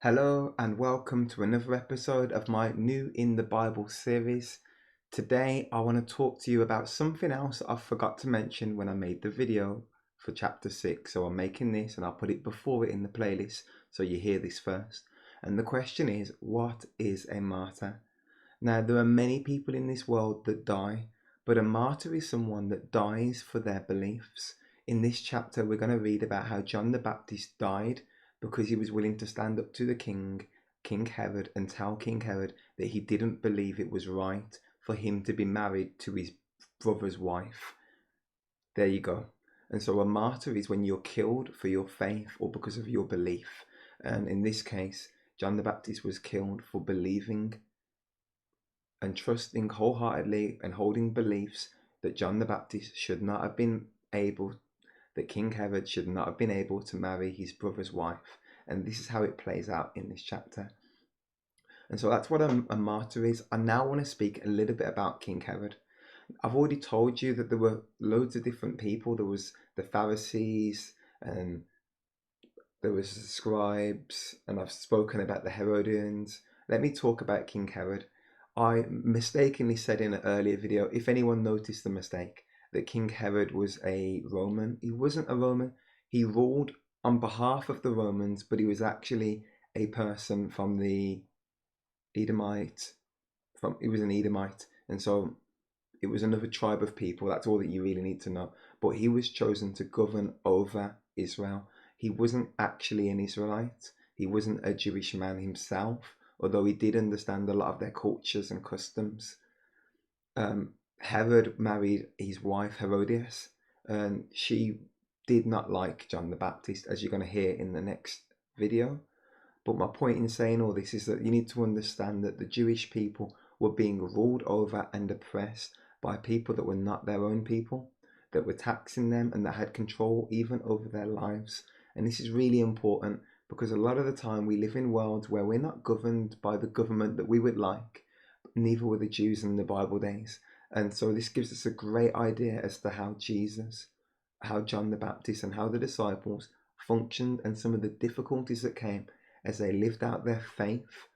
Hello and welcome to another episode of my New in the Bible series. Today I want to talk to you about something else I forgot to mention when I made the video for chapter 6. So I'm making this and I'll put it before it in the playlist so you hear this first. And the question is, what is a martyr? Now there are many people in this world that die, but a martyr is someone that dies for their beliefs. In this chapter we're going to read about how John the Baptist died because he was willing to stand up to the king, King Herod, and tell King Herod that he didn't believe it was right for him to be married to his brother's wife. There you go. And so a martyr is when you're killed for your faith or because of your belief. And in this case, John the Baptist was killed for believing and trusting wholeheartedly and holding beliefs that John the Baptist should not have been able that King Herod should not have been able to marry his brother's wife. And this is how it plays out in this chapter. And so that's what a martyr is. I now want to speak a little bit about King Herod. I've already told you that there were loads of different people. There was the Pharisees and there was the scribes, and I've spoken about the Herodians. Let me talk about King Herod. I mistakenly said in an earlier video, if anyone noticed the mistake, that King Herod was a Roman. He wasn't a Roman. He ruled on behalf of the Romans, but he was actually a person from the Edomite. He was an Edomite, and so it was another tribe of people. That's all that you really need to know. But he was chosen to govern over Israel. He wasn't actually an Israelite. He wasn't a Jewish man himself, although he did understand a lot of their cultures and customs. Herod married his wife Herodias, and she did not like John the Baptist, as you're going to hear in the next video. But my point in saying all this is that you need to understand that the Jewish people were being ruled over and oppressed by people that were not their own people, that were taxing them and that had control even over their lives. And this is really important because a lot of the time we live in worlds where we're not governed by the government that we would like. Neither were the Jews in the Bible days. And so this gives us a great idea as to how Jesus, how John the Baptist and how the disciples functioned and some of the difficulties that came as they lived out their faith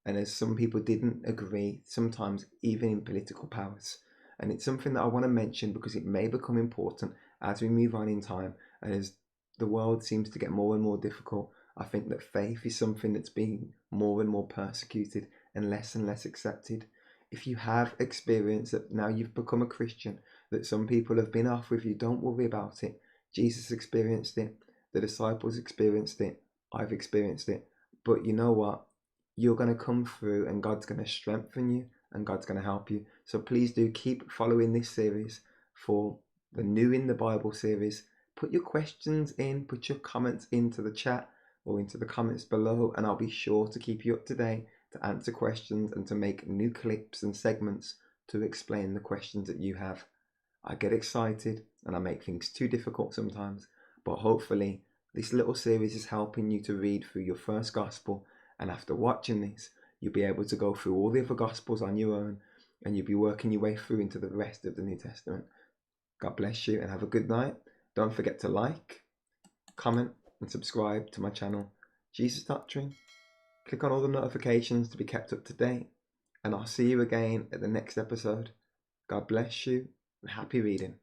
and as some people didn't agree, sometimes even in political powers. And it's something that I want to mention because it may become important as we move on in time and as the world seems to get more and more difficult. I think that faith is something that's being more and more persecuted and less accepted. If you have experienced that now you've become a Christian, that some people have been off with you, don't worry about it. Jesus experienced it. The disciples experienced it. I've experienced it. But you know what? You're going to come through and God's going to strengthen you and God's going to help you. So please do keep following this series for the New in the Bible series. Put your questions in, put your comments into the chat or into the comments below, and I'll be sure to keep you up to date to answer questions and to make new clips and segments to explain the questions that you have. I get excited and I make things too difficult sometimes, but hopefully this little series is helping you to read through your first gospel, and after watching this you'll be able to go through all the other gospels on your own and you'll be working your way through into the rest of the New Testament. God bless you and have a good night. Don't forget to like, comment and subscribe to my channel, Jesus Doctrine. Click on all the notifications to be kept up to date, and I'll see you again at the next episode. God bless you and happy reading.